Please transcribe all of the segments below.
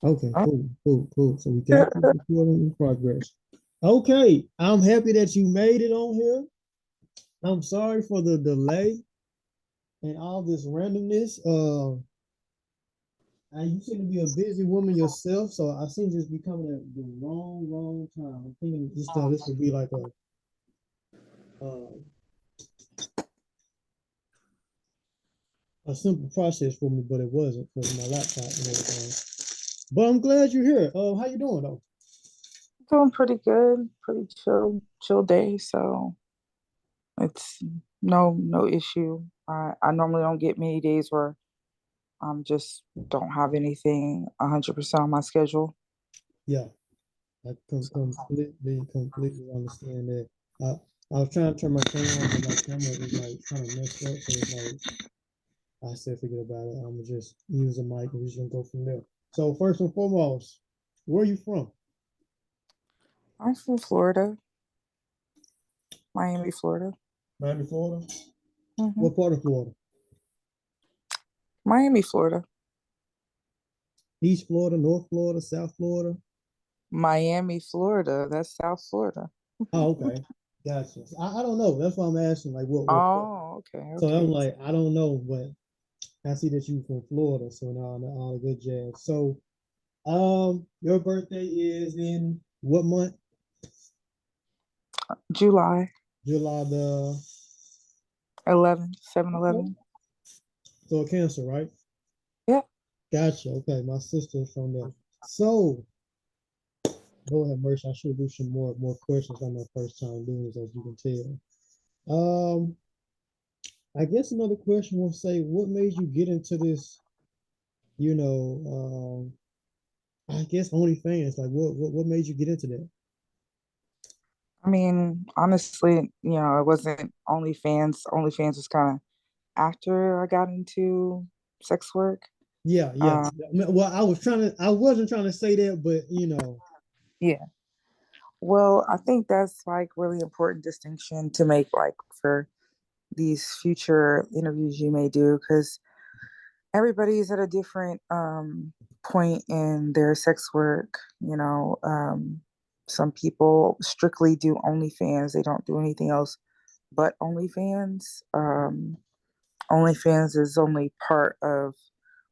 Okay, cool. So we got this recording in progress. Okay, I'm happy that you made it on here. I'm sorry for the delay and all this randomness. And you seem to be a busy woman yourself, so I seem to just be coming at the wrong time. I'm thinking just this would be like uh, a simple process for me, but it wasn't because of my laptop and everything. But I'm glad you're here. How you doing though? Doing pretty good, pretty chill day. So it's no issue. I normally don't get many days where just don't have anything 100% on my schedule. Yeah, I completely understand that. I, I was trying to turn my camera on, but my camera is like kind of messed up. So it's like, I said, forget about it. I'm gonna just use the mic and we're just gonna go from there. So first and foremost, where are you from? I'm from Florida, Miami, Florida. Miami, Florida. hmm What part of Florida? Miami, Florida. East Florida, North Florida, South Florida. Miami, Florida. That's South Florida. Oh, okay. Gotcha. I don't know. That's why I'm asking, like, what part? Oh, okay, So I'm okay. like, I don't know, but I see that you from Florida, so now all the good jazz. So, your birthday is in what month? July July the 11th, okay. 7/11. So a Cancer, right? Yep. Gotcha. Okay, my sister's from there. So, Lord have mercy. I should do some more questions on my first time doing this, as you can tell. I guess another question will say, what made you get into this? You know, I guess OnlyFans. Like, what made you get into that? I mean, honestly, it wasn't OnlyFans. OnlyFans was kind of after I got into sex work. Yeah. Um, Well, I wasn't trying to say that, but yeah. Well, I think that's like really important distinction to make like for these future interviews you may do because everybody's at a different point in their sex work. Some people strictly do OnlyFans. They don't do anything else but OnlyFans. OnlyFans is only part of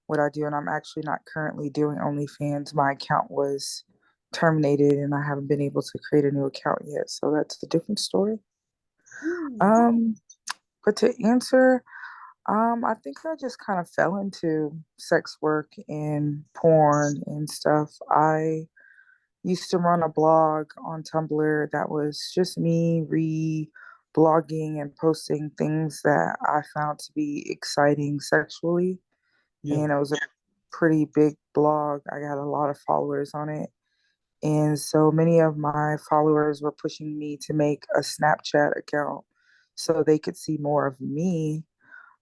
what I do, and I'm actually not currently doing OnlyFans. My account was terminated, and I haven't been able to create a new account yet. So that's a different story. hmm, Um, but to answer, I think I just kind of fell into sex work and porn and stuff. I used to run a blog on Tumblr that was just me blogging and posting things that I found to be exciting sexually. yeah, And it was a pretty big blog. I got a lot of followers on it. And so many of my followers were pushing me to make a Snapchat account so they could see more of me.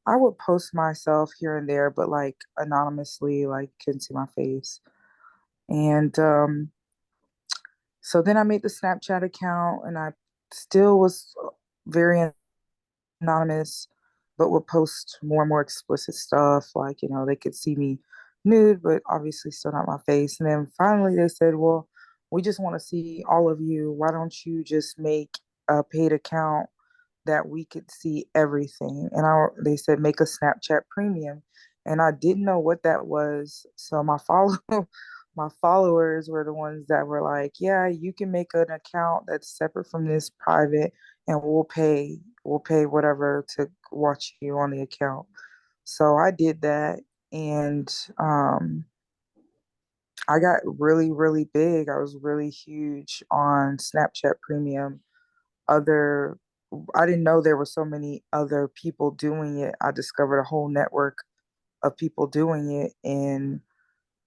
I would post myself here and there, but like anonymously, like couldn't see my face. And so then I made the Snapchat account and I still was very anonymous, but would post more and more explicit stuff. Like, they could see me nude, but obviously still not my face. And then finally they said, well, we just want to see all of you. Why don't you just make a paid account that we could see everything? And they said, make a Snapchat premium. And I didn't know what that was. So my followers were the ones that were like, yeah, you can make an account that's separate from this private and we'll pay whatever to watch you on the account. So I did that and I got really, really big. I was really huge on Snapchat Premium. Other I didn't know there were so many other people doing it. I discovered a whole network of people doing it and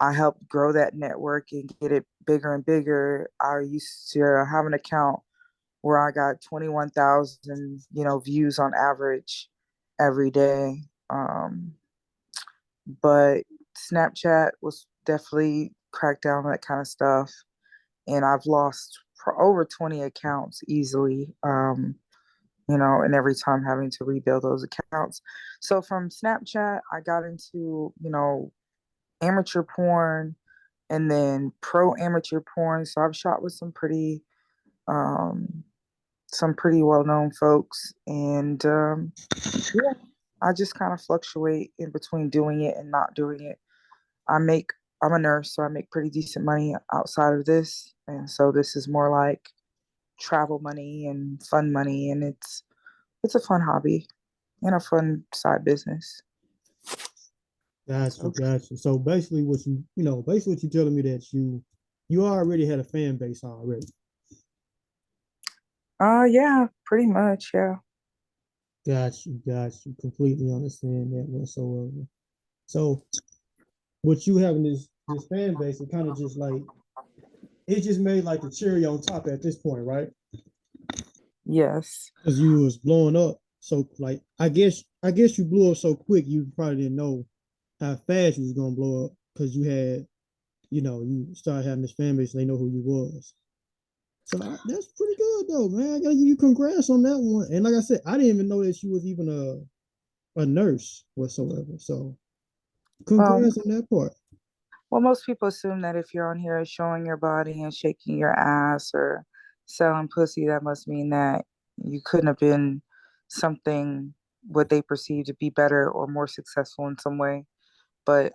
I helped grow that network and get it bigger and bigger. I used to have an account where I got 21,000, views on average every day. But Snapchat was definitely cracked down on that kind of stuff. And I've lost over 20 accounts easily, and every time having to rebuild those accounts. So from Snapchat, I got into, amateur porn and then pro amateur porn. So I've shot with um some pretty well known folks, and yeah, I just kind of fluctuate in between doing it and not doing it. I make I'm a nurse, so I make pretty decent money outside of this, and so this is more like travel money and fun money, and it's a fun hobby and a fun side business. Gotcha, So, gotcha. So basically, basically what you telling me that you already had a fan base already. yeah, pretty much, yeah. Got you. Completely understand that whatsoever. So with you having this fan base, it kind of just like it just made like the cherry on top at this point, right? Yes. Because you was blowing up. So like I guess you blew up so quick you probably didn't know how fast you was gonna blow up because you started having this fan base, and they know who you was. So that's pretty good though, man. I gotta give you congrats on that one. And like I said, I didn't even know that she was even a nurse whatsoever. So Well, congrats on that part. most people assume that if you're on here showing your body and shaking your ass or selling pussy, that must mean that you couldn't have been something what they perceive to be better or more successful in some way. But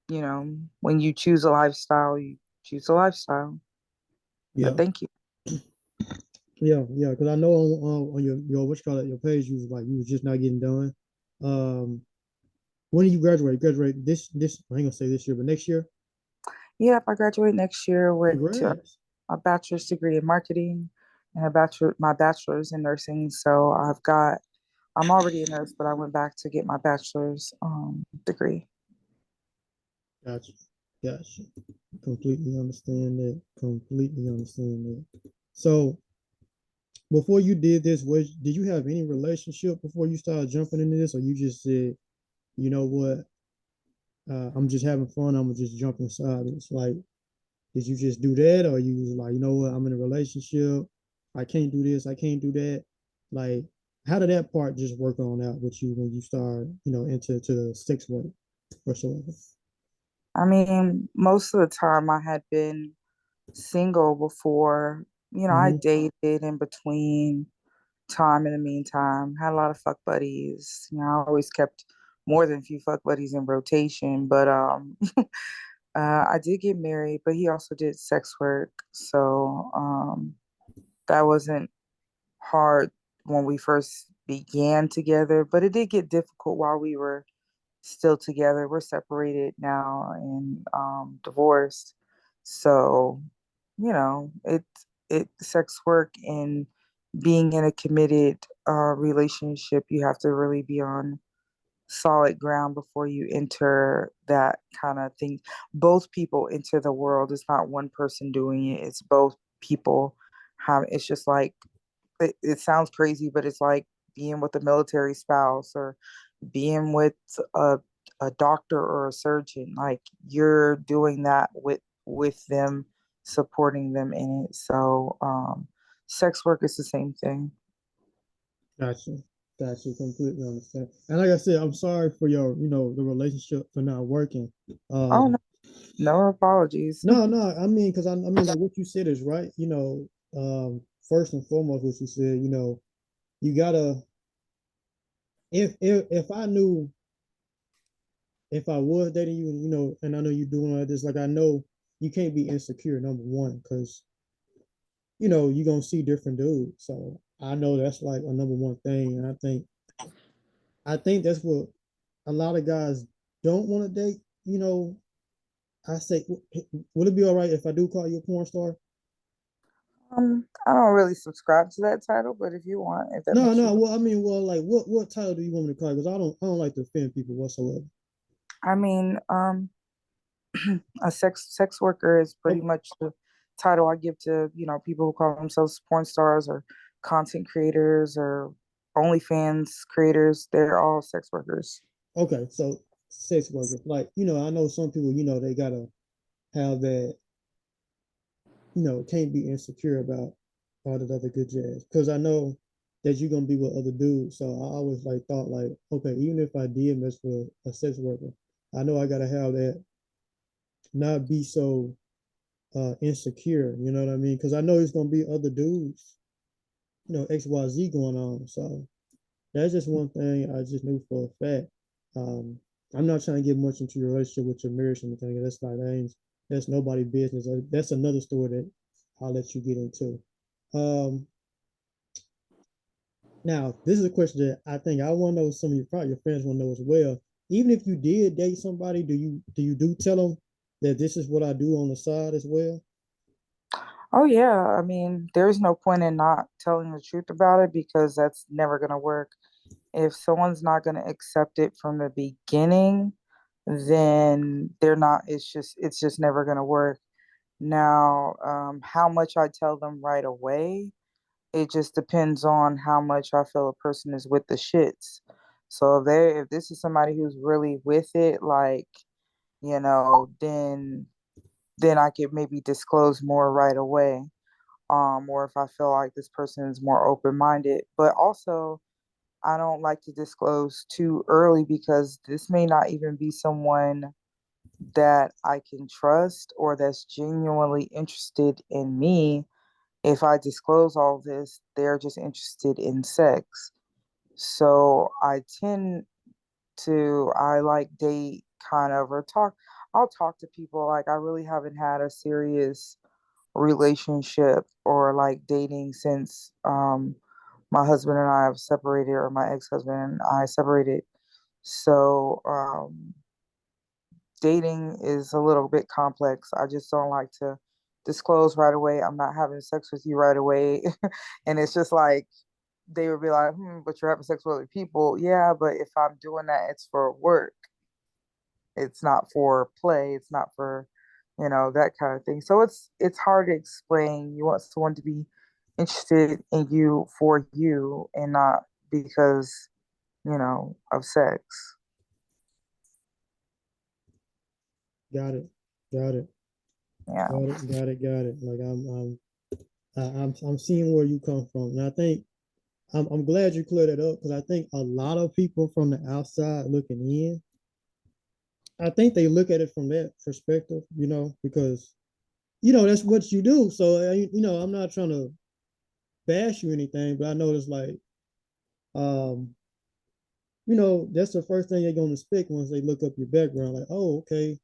when you choose a lifestyle, you choose a lifestyle. But Yeah, thank you. yeah. Because I know on your what you call it, your page, you was like you was just not getting done. Um, when do you graduate? Graduate this I ain't gonna say this year, but next year. Yeah, if I graduate next year with Congrats. a bachelor's degree in marketing and my bachelor's in nursing. So I'm already a nurse, but I went back to get my bachelor's degree. Gotcha. Gotcha. Completely understand that. Completely understand that. So before you did this, did you have any relationship before you started jumping into this, or you just said, you know what, I'm just having fun. I'm gonna just jump inside. It's like, did you just do that, or you was like, you know what, I'm in a relationship. I can't do this. I can't do that. Like, how did that part just work on out with you when you start, into the sex work whatsoever? I mean, most of the time I had been single before. I Mm-hmm. dated in between time in the meantime, had a lot of fuck buddies. I always kept more than a few fuck buddies in rotation, but I did get married, but he also did sex work. So that wasn't hard when we first began together, but it did get difficult while we were still together. We're separated now and divorced. So, it sex work and being in a committed relationship, you have to really be on solid ground before you enter that kind of thing. Both people enter the world. It's not one person doing it. It's both people. It's just like it sounds crazy, but it's like being with a military spouse or being with a a doctor or a surgeon. Like you're doing that with them, supporting them in it. So sex work is the same thing. Gotcha. Gotcha. Completely understand. And like I said, I'm sorry for the relationship for not working. Oh no, Um, no apologies. no. I mean, because I mean, like what you said is right. First and foremost, what you said, you gotta. If I knew if I was dating you, and and I know you're doing all this, like I know you can't be insecure. Number one, because you're gonna see different dudes. So I know that's like a number one thing, and I think that's what a lot of guys don't want to date. I say, would it be all right if I do call you a porn star? I don't really subscribe to that title, but if you want, if that No, makes you, no. Well, I mean, well, like, what title do you want me to call? Because I don't like to offend people whatsoever. I mean, a sex worker is pretty Oh, much the title I give to people who call themselves porn stars or content creators or OnlyFans creators. They're all sex workers. okay. So sex worker, like, I know some people, they gotta have that, can't be insecure about all that other good jazz. Because I know that you're gonna be with other dudes. So I always like thought like, okay, even if I did mess with a sex worker, I know I gotta have that, not be so insecure. You know what I mean? Because I know there's gonna be other dudes, XYZ going on. So that's just one thing I just knew for a fact. Um, I'm not trying to get much into your relationship with your marriage or anything. That's nobody's business. That's another story that I'll let you get into. Um, Now, this is a question that I think I want to know. Some of your friends want to know as well. Even if you did date somebody, do you tell them that this is what I do on the side as well? Oh yeah, I mean, there's no point in not telling the truth about it because that's never gonna work. If someone's not gonna accept it from the beginning, then they're not, it's just never gonna work. Now, how much I tell them right away, it just depends on how much I feel a person is with the shits. So if this is somebody who's really with it, like, then I could maybe disclose more right away. Or if I feel like this person is more open-minded. But also, I don't like to disclose too early because this may not even be someone that I can trust or that's genuinely interested in me. If I disclose all this, they're just interested in sex. So I like date kind of or talk. I'll talk to people like I really haven't had a serious relationship or like dating since my husband and I have separated, or my ex-husband and I separated. So dating is a little bit complex. I just don't like to disclose right away. I'm not having sex with you right away. And it's just like they would be like, but you're having sex with other people. Yeah, but if I'm doing that, it's for work. It's not for play. It's not for, that kind of thing. So it's hard to explain. You want someone to be interested in you for you and not because, of sex. Got it. Got it. Yeah. Got it. Got it. Got it. Like I'm seeing where you come from, and I think I'm glad you cleared it up because I think a lot of people from the outside looking in, I think they look at it from that perspective, because that's what you do. So I'm not trying to bash you or anything, but I know it's like um that's the first thing they're going to expect once they look up your background. Like, oh, okay,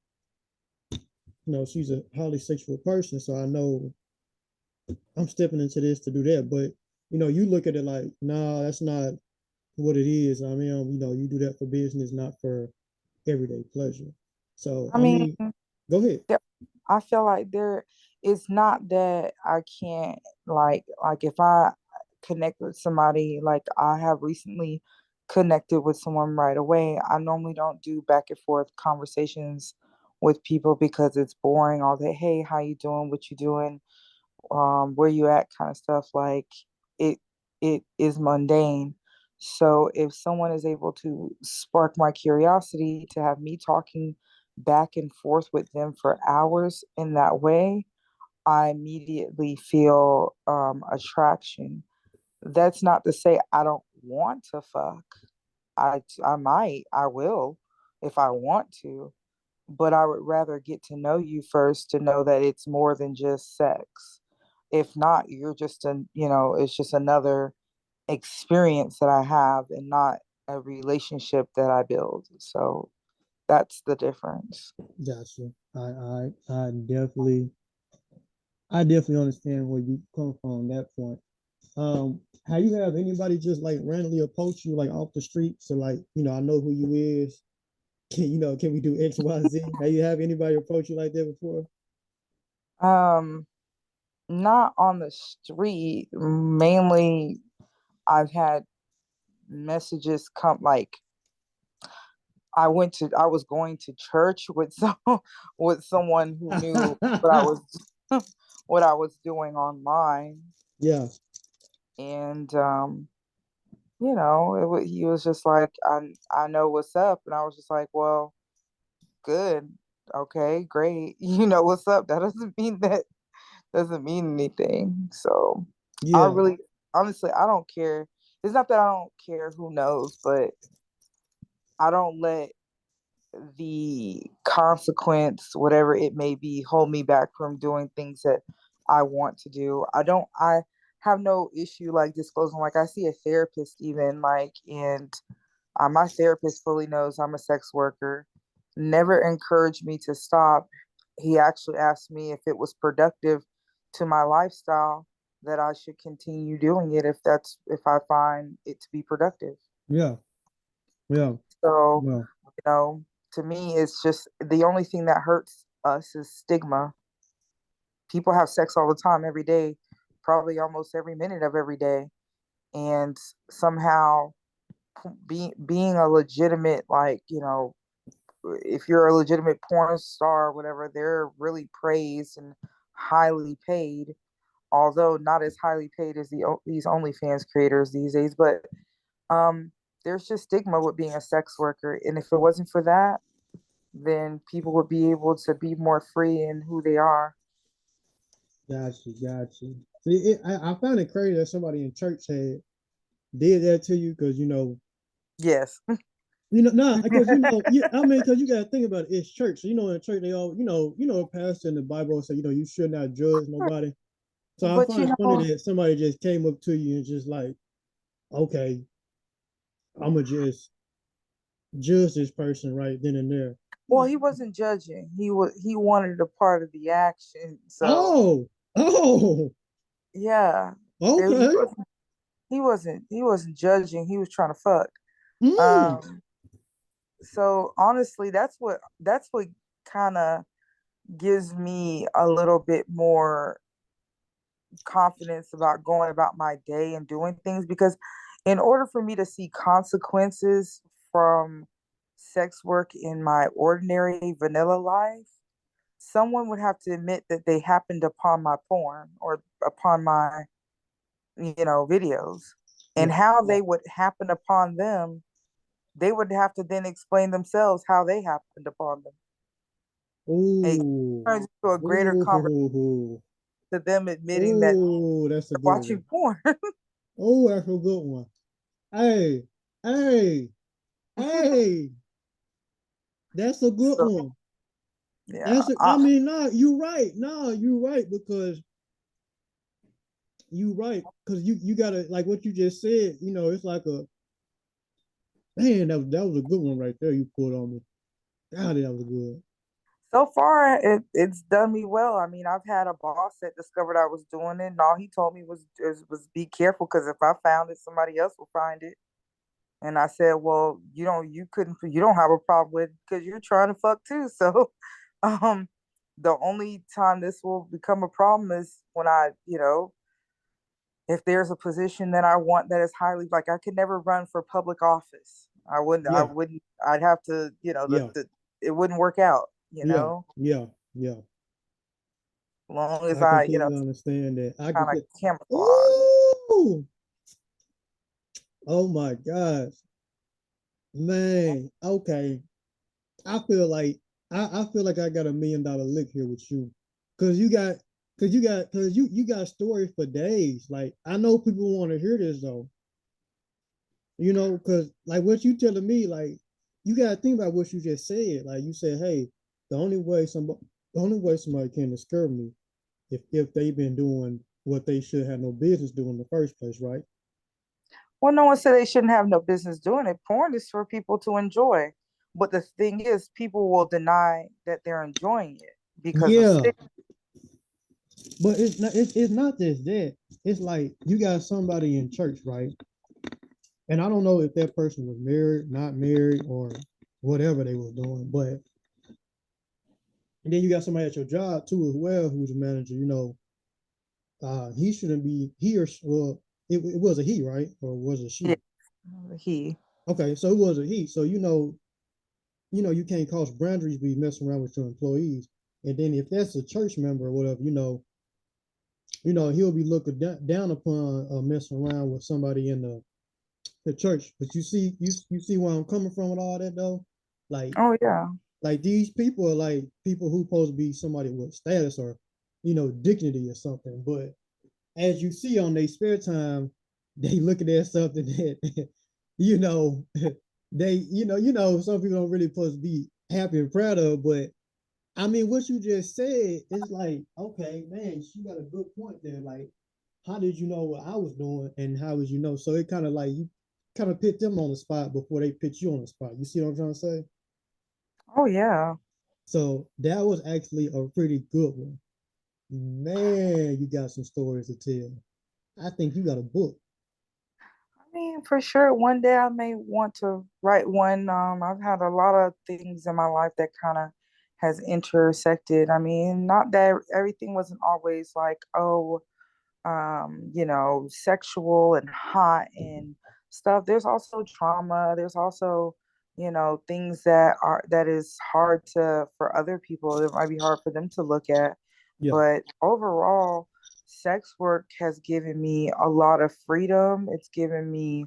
she's a highly sexual person, so I know I'm stepping into this to do that. But you look at it like, nah, that's not what it is. I mean, you do that for business, not for everyday pleasure. So, I I mean, mean, go ahead. there, I feel like it's not that I can't like if I connect with somebody, like I have recently connected with someone right away. I normally don't do back and forth conversations with people because it's boring all that, hey, how you doing? What you doing? Where you at kind of stuff. Like it it is mundane. So if someone is able to spark my curiosity to have me talking back and forth with them for hours in that way, I immediately feel attraction. That's not to say I don't want to fuck. I will if I want to, but I would rather get to know you first to know that it's more than just sex. If not, it's just another experience that I have and not a relationship that I build. So that's the difference. Gotcha. I definitely understand where you come from on that point. Have you have anybody just like randomly approach you like off the street? So like, I know who you is. Can we do X, Y, Z? Have you have anybody approach you like that before? Um, Not on the street. Mainly, I've had messages come like I was going to church with with someone who knew what I was what I was doing online, Yeah, and he was just like, I know what's up, and I was just like, well, good, okay, great, you know what's up. That doesn't mean anything. So I yeah, really, honestly, I don't care. It's not that I don't care who knows, but I don't let the consequence, whatever it may be, hold me back from doing things that I want to do. I have no issue like disclosing, like I see a therapist even like, and my therapist fully knows I'm a sex worker, never encouraged me to stop. He actually asked me if it was productive to my lifestyle that I should continue doing it if I find it to be productive. Yeah. Yeah. So, Yeah. you know, to me, it's just the only thing that hurts us is stigma. People have sex all the time, every day, probably almost every minute of every day. And somehow being a legitimate, like, if you're a legitimate porn star or whatever, they're really praised and highly paid, although not as highly paid as these OnlyFans creators these days. But um, there's just stigma with being a sex worker, and if it wasn't for that, then people would be able to be more free in who they are. Got you. Got you. See, I found it crazy that somebody in church did that to you because Yes. nah, because I mean, because you gotta think about it, it's church. So, in church they all, a pastor in the Bible say, you should not judge nobody. So I But find it funny that somebody just came up to you and just like, okay, I'ma just judge this person right then and there. well, he wasn't judging. He wanted a part of the action. So Oh, oh, yeah, he okay. wasn't he wasn't judging. He was trying to fuck. Mm, Um, so honestly, that's what kind of gives me a little bit more confidence about going about my day and doing things, because in order for me to see consequences from sex work in my ordinary vanilla life, someone would have to admit that they happened upon my porn or upon my videos, and yeah. how they would happen upon them, they would have to then explain themselves how they happened upon them. It Ooh, turns into a greater conversation ooh, to them admitting that ooh, that's a they're good watching one. porn. Oh, that's a good one. Hey, hey, hey, that's a good So one. yeah, I mean, nah, you're right. Nah, you're right because you gotta like what you just said. It's like a man. That was a good one right there. You pulled on me. God, that was good. so far it's done me well. I mean, I've had a boss that discovered I was doing it, and all he told me was be careful, because if I found it, somebody else will find it. And I said, well, you don't have a problem with it because you're trying to fuck too. So, um, the only time this will become a problem is when if there's a position that I want that is highly, like, I could never run for public office. Yeah, I'd have to, yeah, it wouldn't work out, yeah, yeah, yeah. as long as I I, completely understand that. I kind of completely. camouflage. Ooh, oh my gosh, man. Okay, I feel like I got $1 million lick here with you, cause you got stories for days. Like I know people want to hear this though, cause like what you telling me, like you gotta think about what you just said. Like you said, hey, the only way somebody can discover me if they've been doing what they should have no business doing in the first place, right? Well, no one said they shouldn't have no business doing it. Porn is for people to enjoy. But the thing is, people will deny that they're enjoying it because of Yeah, stigma. but it's not just that. It's like you got somebody in church, right? And I don't know if that person was married, not married, or whatever they was doing, but and then you got somebody at your job too as well who's a manager. He shouldn't be he or well, it was a he, right, or was it Yeah, she? he. Okay, so it was a he. So you can't cause boundaries be messing around with your employees. And then if that's a church member or whatever, he'll be looking down upon messing around with somebody in the church. But you see where I'm coming from with all that though. Like Oh yeah. like these people are like people who supposed to be somebody with status or dignity or something. But as you see on their spare time, they looking at something that you know they some people don't really supposed to be happy and proud of. But I mean, what you just said is like, okay, man, you got a good point there. Like, how did you know what I was doing, and how would you know? So it kind of like you kind of put them on the spot before they put you on the spot. You see what I'm trying to say? Oh yeah. So that was actually a pretty good one. Man, you got some stories to tell. I think you got a book. I mean, for sure, one day I may want to write one. I've had a lot of things in my life that kind of has intersected. I mean, not that everything wasn't always like, oh, sexual and hot and stuff. There's also trauma. There's also, things that is hard to for other people. It might be hard for them to look at. Yeah. But overall, sex work has given me a lot of freedom. It's given me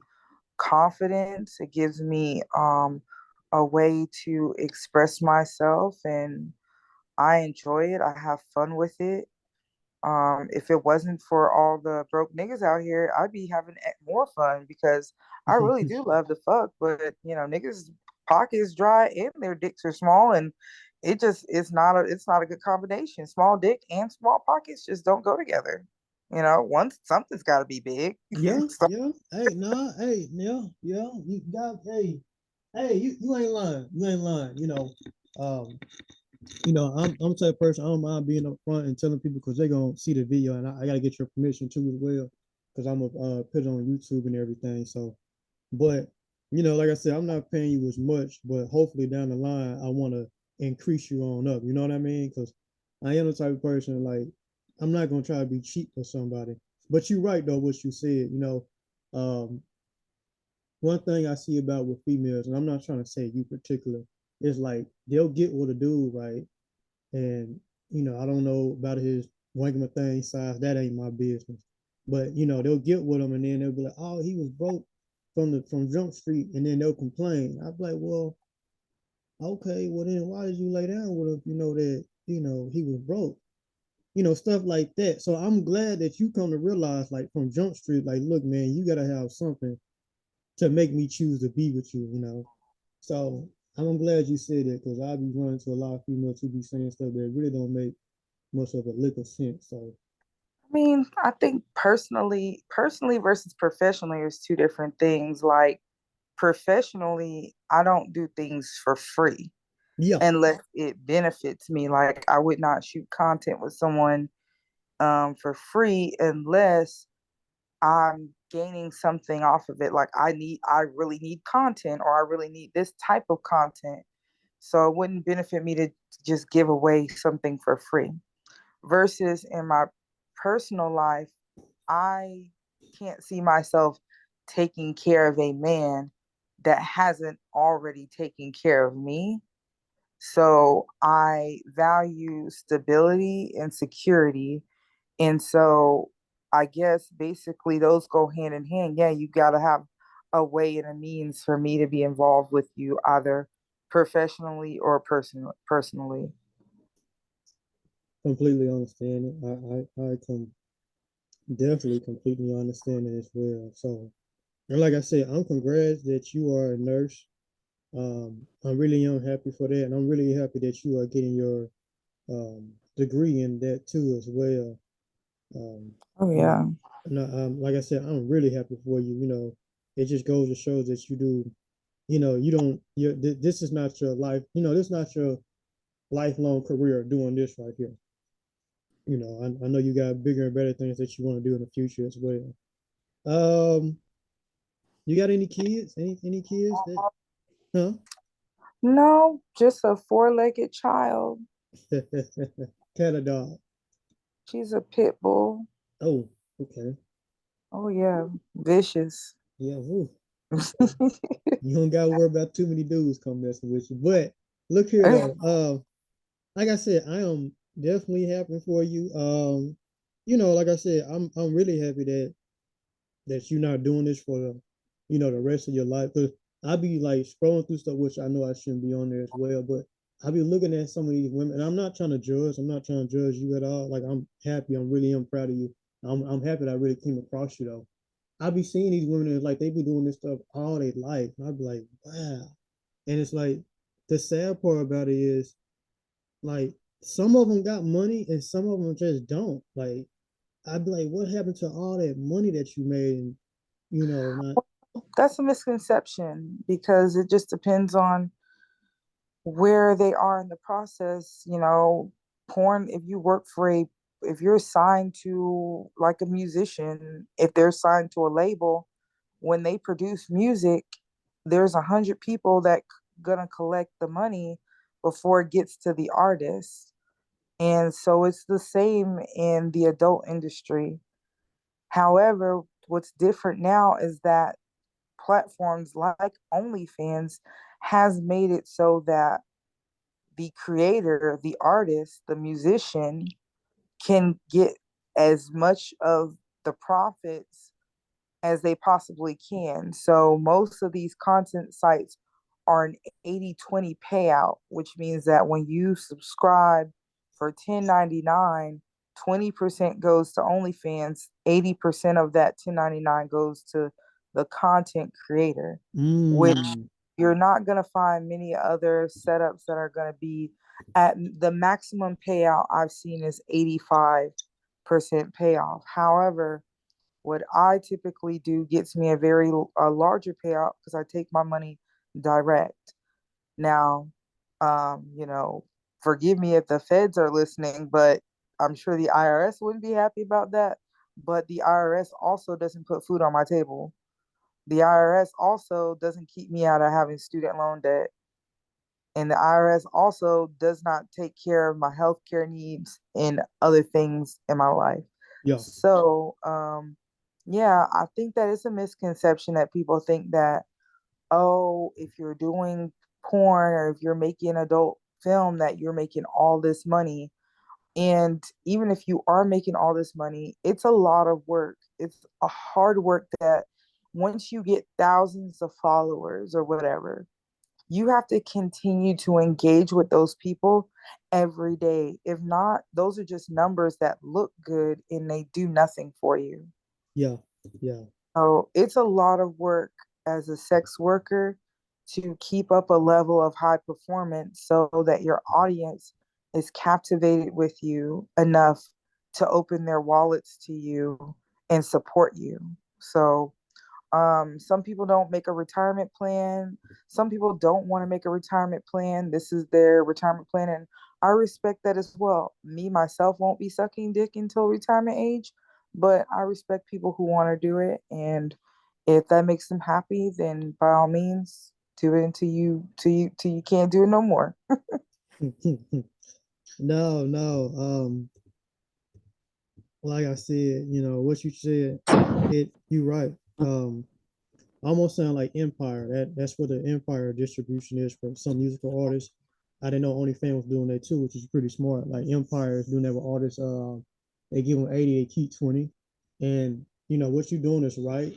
confidence. It gives me a way to express myself, and I enjoy it. I have fun with it. If it wasn't for all the broke niggas out here, I'd be having more fun because I really do love the fuck, but niggas pockets dry and their dicks are small, and it's not a good combination. Small dick and small pockets just don't go together. Once something's got to be big. Yeah, So, yeah. Hey, nah, hey, yeah, yeah. You got, hey, hey, you ain't lying. You ain't lying. Um, I'm the type of person I don't mind being up front and telling people because they're gonna see the video, and I gotta get your permission too as well, because I'm gonna put it on YouTube and everything. So, but like I said, I'm not paying you as much, but hopefully down the line, I want to increase you on up. You know what I mean? Because I am the type of person like I'm not gonna try to be cheap for somebody. But you're right though, what you said. Um, one thing I see about with females, and I'm not trying to say you particular, is like they'll get with a dude, right? And I don't know about his wanking thing size. That ain't my business. But they'll get with him, and then they'll be like, "Oh, he was broke from Jump Street," and then they'll complain. I'd be like, "Well, okay, well then why did you lay down with him? If you know that he was broke." Stuff like that. So I'm glad that you come to realize, like from Jump Street, like, look, man, you gotta have something to make me choose to be with you. So I'm glad you said that because I be running to a lot of females who be saying stuff that really don't make much of a lick of sense. So I mean, I think personally versus professionally is two different things. Like professionally, I don't do things for free yeah, unless it benefits me. Like I would not shoot content with someone for free unless I'm gaining something off of it. Like I really need content or I really need this type of content. So it wouldn't benefit me to just give away something for free. Versus in my personal life, I can't see myself taking care of a man that hasn't already taken care of me. So I value stability and security. And so I guess basically those go hand in hand. Yeah, you got to have a way and a means for me to be involved with you either professionally or personally. completely understand it. I can definitely completely understand it as well. So, and like I said, I'm congrats that you are a nurse. I really am happy for that, and I'm really happy that you are getting your degree in that too as well. Um, Oh you know, yeah. like I said, I'm really happy for you. It just goes to show that you do. You don't. This is not your life. This is not your lifelong career doing this right here. I know you got bigger and better things that you want to do in the future as well. Um, you got any kids? Any kids that? Huh? No, just a four-legged child. Cat or dog? She's a pit bull. Oh, okay. Oh yeah, vicious. Yeah. Ooh. You don't got to worry about too many dudes come messing with you. But look here though. Like I said, I am definitely happy for you. Like I said, I'm really happy that you're not doing this for the rest of your life. Cause I be like scrolling through stuff, which I know I shouldn't be on there as well, but I be looking at some of these women, and I'm not trying to judge. I'm not trying to judge you at all. Like I'm happy. I'm really am proud of you. I'm happy that I really came across you though. I be seeing these women and like they be doing this stuff all their life. And I be like, wow. And it's like the sad part about it is like some of them got money and some of them just don't. Like I'd be like, what happened to all that money that you made? And not That's a misconception because it just depends on where they are in the process. Porn, if you're signed to like a musician, if they're signed to a label, when they produce music, there's 100 people that gonna collect the money before it gets to the artist. And so it's the same in the adult industry. However, what's different now is that platforms like OnlyFans has made it so that the creator, the artist, the musician can get as much of the profits as they possibly can. So most of these content sites are an 80/20 payout, which means that when you subscribe for 10.99, 20% goes to OnlyFans, 80% of that 10.99 goes to the content creator, which mm, you're not going to find many other setups that are going to be at the maximum payout I've seen is 85% payoff. However, what I typically do gets me a larger payout because I take my money direct. Now, you know, forgive me if the feds are listening, but I'm sure the IRS wouldn't be happy about that. But the IRS also doesn't put food on my table. The IRS also doesn't keep me out of having student loan debt. And the IRS also does not take care of my healthcare needs and other things in my life. yeah, So, yeah, I think that it's a misconception that people think that, oh, if you're doing porn or if you're making adult film, that you're making all this money. And even if you are making all this money, it's a lot of work. It's a hard work that once you get thousands of followers or whatever, you have to continue to engage with those people every day. If not, those are just numbers that look good and they do nothing for you. yeah, yeah, So it's a lot of work as a sex worker to keep up a level of high performance so that your audience is captivated with you enough to open their wallets to you and support you. So some people don't make a retirement plan. Some people don't want to make a retirement plan. This is their retirement plan. And I respect that as well. Me, myself, won't be sucking dick until retirement age, but I respect people who want to do it. And if that makes them happy, then by all means, do it till you can't do it no more. no, no. Like I said, what you said, you right. Almost sound like Empire. That's what the Empire distribution is for some musical artists. I didn't know OnlyFans was doing that too, which is pretty smart. Like Empire is doing that with artists. They give them 80, they keep 20, and what you're doing is right.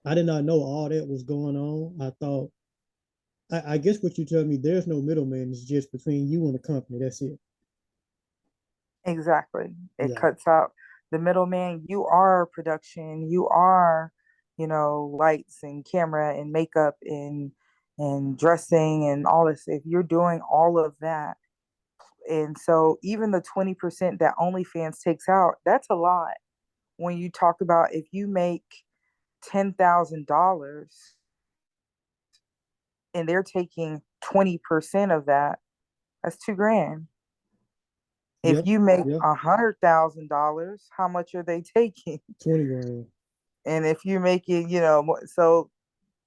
I did not know all that was going on. I thought, I guess what you tell me, there's no middleman. It's just between you and the company. That's it. Exactly. It Yeah, cuts out the middleman. You are production. You are, lights and camera and makeup and dressing and all this. If you're doing all of that, and so even the 20% that OnlyFans takes out, that's a lot. When you talk about if you make $10,000 and they're taking 20% of that, that's 2 grand. yeah, If you make yeah. $100,000, how much are they taking? 20 grand. And if you're making, so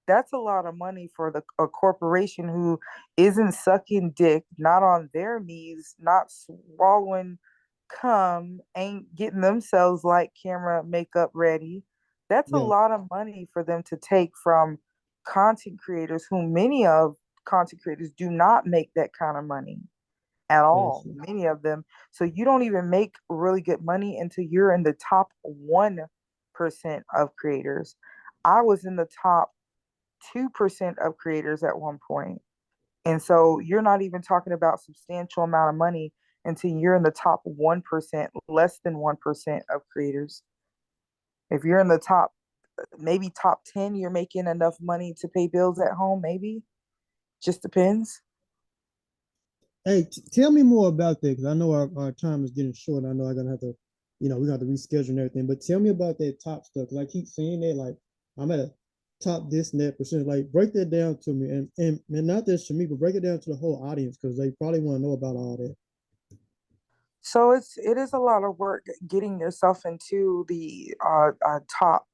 that's a lot of money for a corporation who isn't sucking dick, not on their knees, not swallowing cum, ain't getting themselves like camera makeup ready. That's a Yeah, lot of money for them to take from content creators, whom many of content creators do not make that kind of money at all, gotcha. many of them. So you don't even make really good money until you're in the top 1% of creators. I was in the top 2% of creators at one point. And so you're not even talking about substantial amount of money until you're in the top 1%, less than 1% of creators. If you're in the maybe top 10, you're making enough money to pay bills at home, maybe Just depends. Hey, tell me more about that because I know our time is getting short. I know I'm gonna have to, we got to reschedule and everything. But tell me about that top stuff because I keep saying that like I'm at a top this and that percent. Like break that down to me and not just to me, but break it down to the whole audience because they probably want to know about all that. So it is a lot of work getting yourself into the top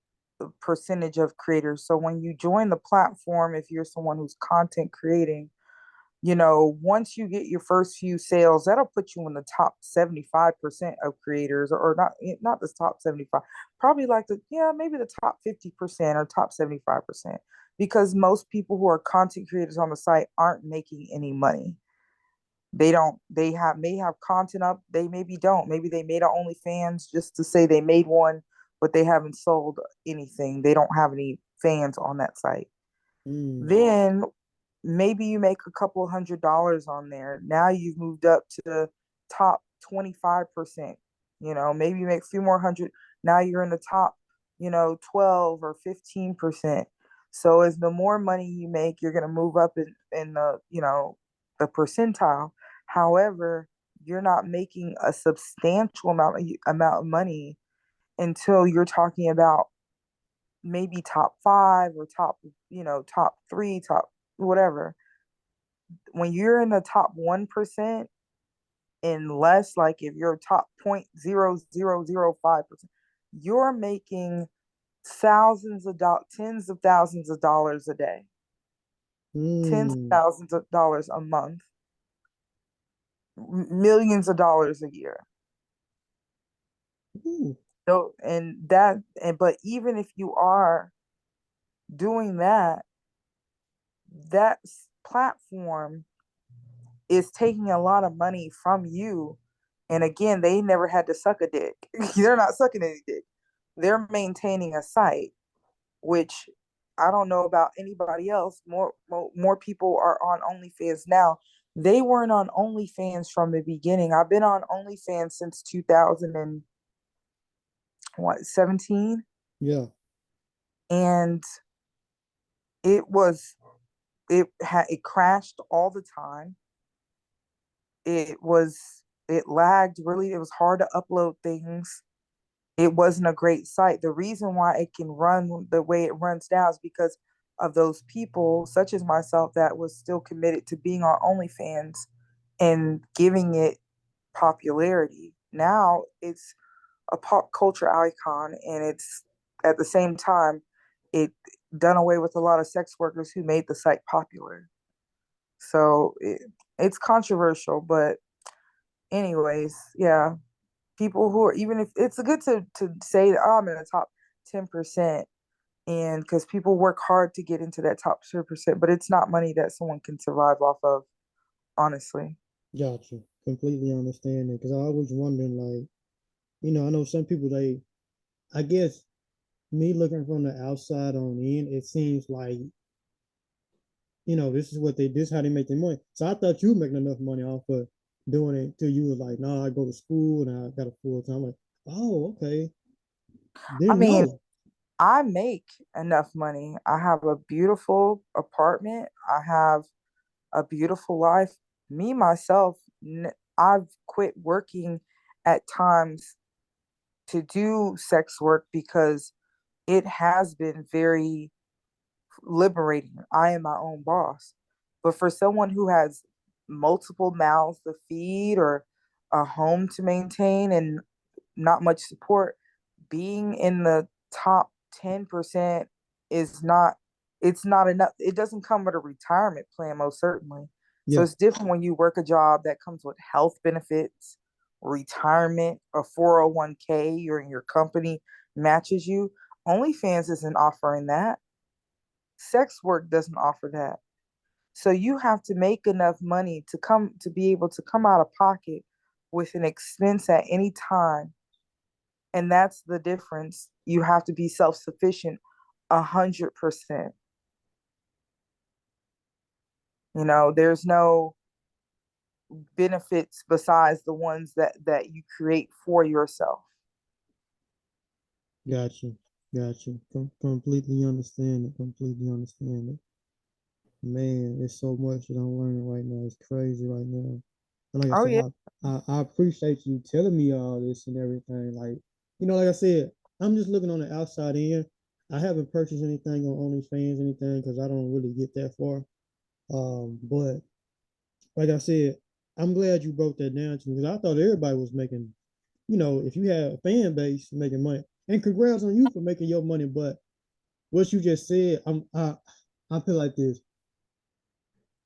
percentage of creators. So when you join the platform, if you're someone who's content creating, once you get your first few sales, that'll put you in the top 75% of creators, or not the top 75, probably like maybe the top 50% or top 75%, because most people who are content creators on the site aren't making any money. They don't, they have may have content up, they maybe don't. Maybe they made an OnlyFans just to say they made one, but they haven't sold anything. They don't have any fans on that site. Mm, Then maybe you make a couple $100 on there. Now you've moved up to the top 25%. Maybe you make a few more hundred. Now you're in the top, 12 or 15%. So as the more money you make, you're going to move up in the percentile. However, you're not making a substantial amount of money until you're talking about maybe top five or top three, top whatever. When you're in the top 1% and less, like if you're top 0.0005%, you're making tens of thousands of dollars a day, tens of mm, thousands of dollars a month, millions of dollars a year. ooh, So, but even if you are doing that, that platform is taking a lot of money from you. And again, they never had to suck a dick. They're not sucking any dick. They're maintaining a site, which I don't know about anybody else. More people are on OnlyFans now. They weren't on OnlyFans from the beginning. I've been on OnlyFans since 2017, yeah. and it was it crashed all the time. It lagged really. It was hard to upload things. It wasn't a great site. The reason why it can run the way it runs now is because of those people, such as myself, that was still committed to being on OnlyFans and giving it popularity. Now it's a pop culture icon, and it's at the same time it done away with a lot of sex workers who made the site popular. So it's controversial, but anyways, yeah, people who are, even if it's good to say that, oh, I'm in the top 10%, and because people work hard to get into that top 10%, but it's not money that someone can survive off of, honestly. Gotcha. Completely understand it because I was wondering, like, I know some people I guess me looking from the outside on in, it seems like this is how they make their money. So I thought you were making enough money off of doing it till you was like, nah, I go to school and I got a full time. I'm like, oh, okay. I Didn't mean, know. I make enough money. I have a beautiful apartment. I have a beautiful life. Me myself, I've quit working at times to do sex work because it has been very liberating. I am my own boss. But for someone who has multiple mouths to feed, or a home to maintain, and not much support, being in the top 10% is not, it's not enough. It doesn't come with a retirement plan, most certainly. So Yeah, it's different when you work a job that comes with health benefits, retirement, a 401k, or in your company matches you. OnlyFans isn't offering that. Sex work doesn't offer that. So you have to make enough money to be able to come out of pocket with an expense at any time. And that's the difference. You have to be self-sufficient 100%. There's no benefits besides the ones that you create for yourself. gotcha. Gotcha. Completely understand it. Completely understand it. Man, it's so much that I'm learning right now. It's crazy right now. And like I Oh said, yeah. I appreciate you telling me all this and everything. Like, like I said, I'm just looking on the outside in. I haven't purchased anything on OnlyFans, anything, because I don't really get that far. But like I said, I'm glad you broke that down to me because I thought everybody was making, if you had a fan base making money. And congrats on you for making your money. But what you just said, I feel like this.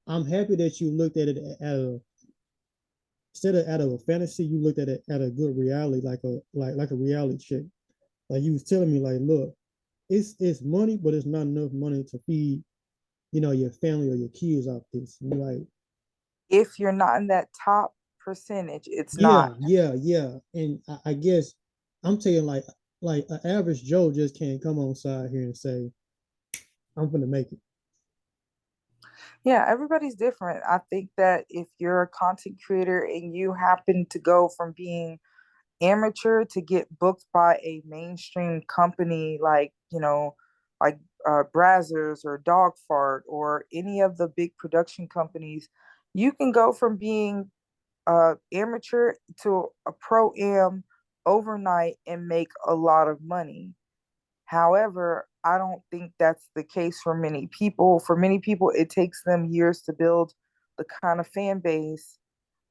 I'm happy that you looked at it at a instead of out of a fantasy, you looked at it at a good reality, like a reality check. Like you was telling me, like, look, it's money, but it's not enough money to feed, your family or your kids off this. And you're like, If you're not in that top percentage, it's yeah, not. yeah, yeah. And I guess I'm saying like an average Joe just can't come on side here and say, I'm gonna make it. Yeah, everybody's different. I think that if you're a content creator and you happen to go from being amateur to get booked by a mainstream company like, like Brazzers or Dog Fart or any of the big production companies, you can go from being amateur to a pro am overnight and make a lot of money. However, I don't think that's the case for many people. For many people, it takes them years to build the kind of fan base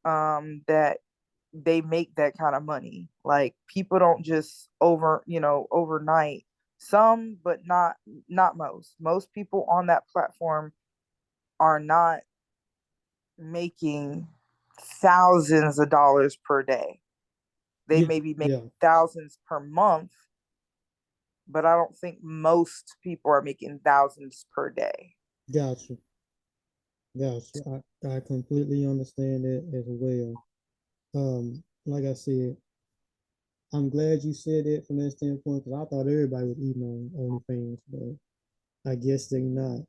that they make that kind of money. Like people don't just overnight. Some, but not most. Most people on that platform are not making thousands of dollars per day. They Yeah, may be making yeah, thousands per month, but I don't think most people are making thousands per day. gotcha, gotcha. I completely understand that as well. Like I said, I'm glad you said that from that standpoint because I thought everybody was eating on OnlyFans, but I guess they not.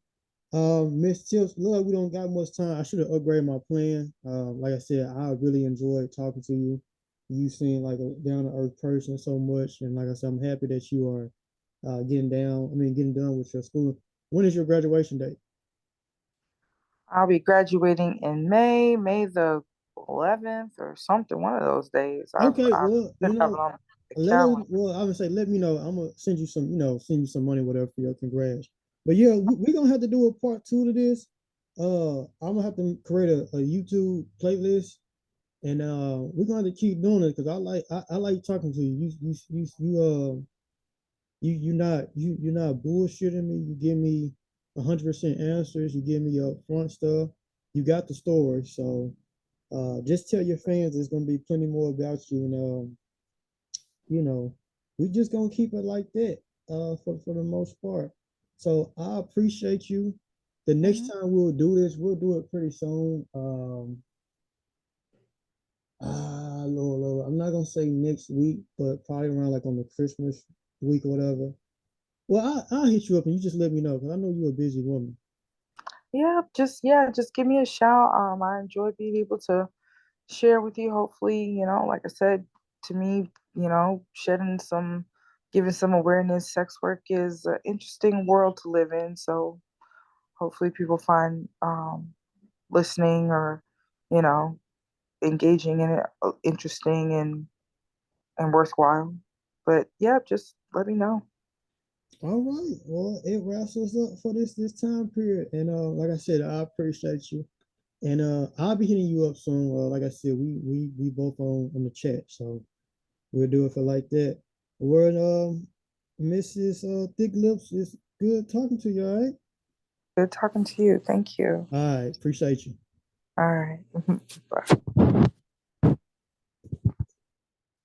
Miss Tips, look, like we don't got much time. I should have upgraded my plan. Like I said, I really enjoyed talking to you. You seem like a down to earth person so much, and like I said, I'm happy that you are getting down. I mean, getting done with your school. When is your graduation date? I'll be graduating in May, May the 11th or something, one of those days. Okay, I well, should have it on the let us. calendar. Well, I would say, let me know. I'm gonna send you some, send you some money, whatever, for your congrats. But yeah, we gonna have to do a part two to this. I'm gonna have to create a YouTube playlist, and we're gonna have to keep doing it because I like talking to you. You're not bullshitting me. You give me 100% answers. You give me your front stuff. You got the story, so just tell your fans there's gonna be plenty more about you, and you know, we just gonna keep it like that for the most part. So I appreciate you. The next Mhm. time we'll do this, we'll do it pretty soon. Lord, I'm not gonna say next week, but probably around like on the Christmas week or whatever. Well, I'll hit you up and you just let me know because I know you're a busy woman. Yeah, just give me a shout. I enjoy being able to share with you. Hopefully, like I said, to me, giving some awareness. Sex work is an interesting world to live in. So hopefully, people find listening or you know engaging in it interesting and worthwhile. But yeah, just let me know. All right. Well, it wraps us up for this time period. And like I said, I appreciate you. And I'll be hitting you up soon. Like I said, we both on the chat, so we'll do it for like that. Word, Mrs. Thick Lips, it's good talking to you. All right. Good talking to you. Thank you. All right. Appreciate you. All right. Bye.